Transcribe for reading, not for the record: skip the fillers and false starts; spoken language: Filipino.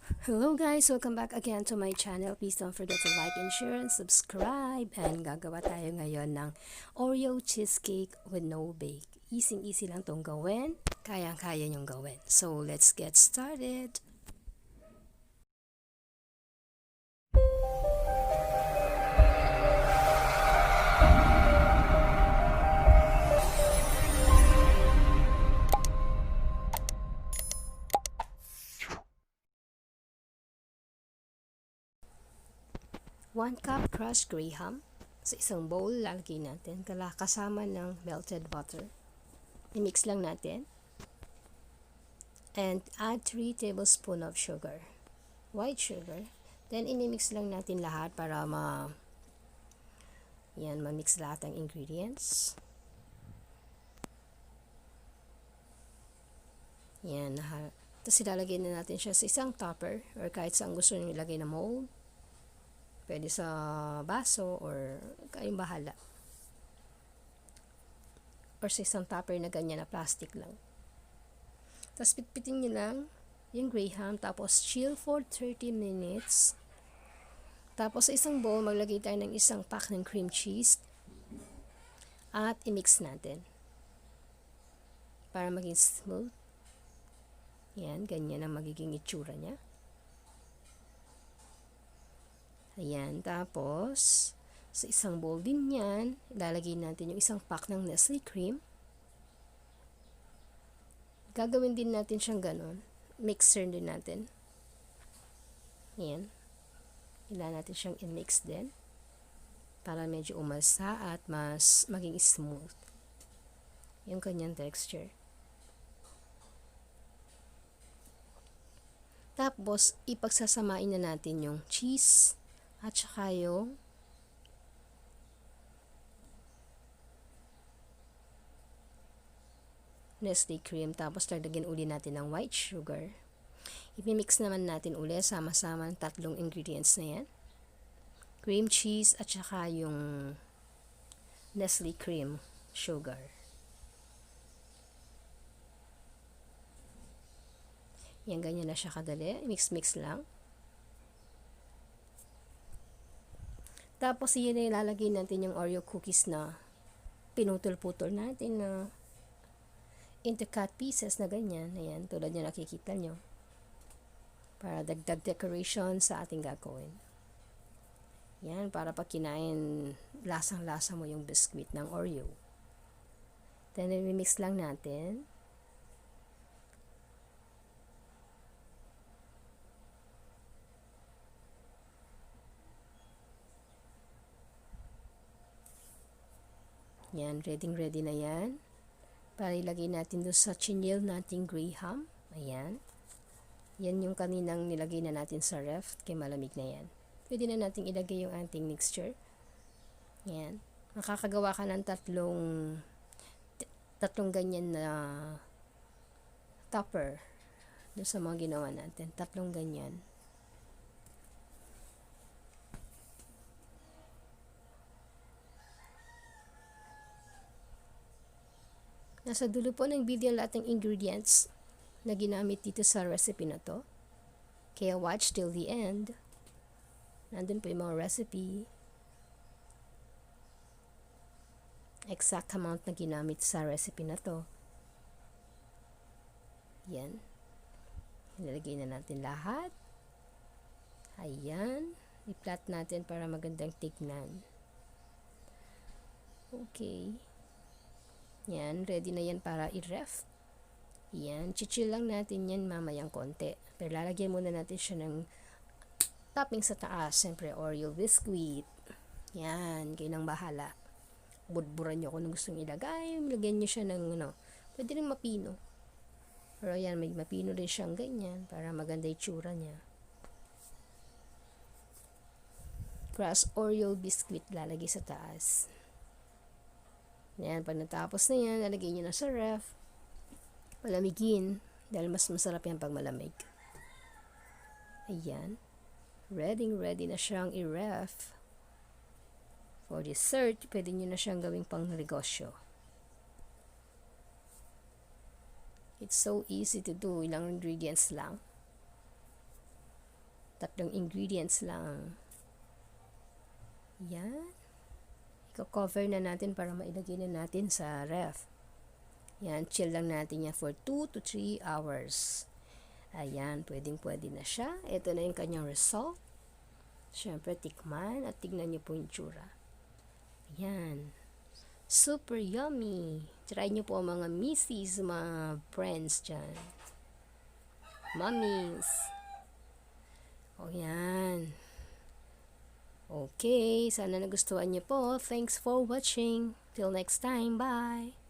Hello guys! Welcome back again to my channel. Please don't forget to like and share and subscribe. And gagawa tayo ngayon ng Oreo cheesecake with no bake. Easy lang tong gawin. Kayang-kaya nyong gawin. So let's get started. One cup crushed graham. Sa isang bowl, lalagay natin kasama ng melted butter. I-mix lang natin. And add 3 tablespoons of sugar. White sugar. Then, inimix lang natin lahat para ma-mix lahat ng ingredients. Yan. Tapos, ilalagay na natin siya sa isang topper or kahit saan gusto nyo ilagay na mold. Pwede sa baso or kayong bahala. Or sa isang topper na ganyan na plastic lang. Tapos pitpitin nyo lang yung graham. Tapos chill for 30 minutes. Tapos sa isang bowl, maglagay tayo ng isang pack ng cream cheese. At i-mix natin. Para maging smooth. Yan, ganyan ang magiging itsura niya. Ayan, tapos sa isang bowl din yan, ilalagay natin yung isang pack ng Nestle cream. Gagawin din natin siyang ganon. Mixer din natin. Ayan. Ilan natin siyang i-mix din. Para medyo umalsa at mas maging smooth. Yung kanyang texture. Tapos, ipagsasamain na natin yung cheese at saka yung Nestle cream. Tapos lagyan uli natin ng white sugar. I-mix naman natin uli sama-sama ang tatlong ingredients na yan. Cream cheese at saka yung Nestle cream sugar. Yan, ganyan na siya kadali. Mix-mix lang. Tapos, yun na ilalagay natin yung Oreo cookies na pinutol-putol natin na into cut pieces na ganyan. Ayan, tulad nyo nakikita nyo. Para dagdag decoration sa ating gagawin. Yan, para pag kinain, lasang-lasa mo yung biscuit ng Oreo. Then, i-mix lang natin. Yan, ready na yan. Para ilagay natin doon sa chinil nating graham. Ayan. Yan yung kaninang nilagay na natin sa ref. Kaya malamig na yan. Pwede na natin ilagay yung ating mixture. Ayan. Makakagawa ka ng tatlong ganyan na topper. Doon sa mga ginawa natin. Tatlong ganyan. Nasa dulo po ng video ang lahat ng ingredients na ginamit dito sa recipe na to. Kaya watch till the end. Nandun po yung mga recipe. Exact amount na ginamit sa recipe na to. Yan. Ilalagay na natin lahat. Ayan. I-plot natin para magandang tignan. Okay. Yan, ready na yan para i-ref. Yan, chichill lang natin yan mamayang konti. Pero lalagyan muna natin siya ng topping sa taas. Siyempre, Oreo biscuit. Yan, kayo nang bahala. Budburan nyo kung ano gusto nyo ilagay. Lagyan nyo siya ng, pwede rin mapino. Pero yan, may mapino rin siyang ganyan para maganda yung tsura niya. Crushed Oreo biscuit lalagay sa taas. Yan, pag natapos na yan, lalagay nyo na sa ref. Malamigin. Dahil mas masarap yan pag malamig. Ayan. Ready na siyang i-ref. For dessert, pwede nyo na siyang gawing pang negosyo. It's so easy to do. Ilang ingredients lang. 3 ingredients lang. Yan. I-cover na natin para mailagay na natin sa ref. Yan, chill lang natin yan for 2 to 3 hours. Ayan, pwedeng-pwede na siya. Ito na yung kanyang result. Siyempre, tikman at tignan niyo po yung tsura. Ayan. Super yummy. Try niyo po mga missies, mga friends dyan. Mummies. O yan. Okay, sana nagustuhan niyo po. Thanks for watching. Till next time, bye!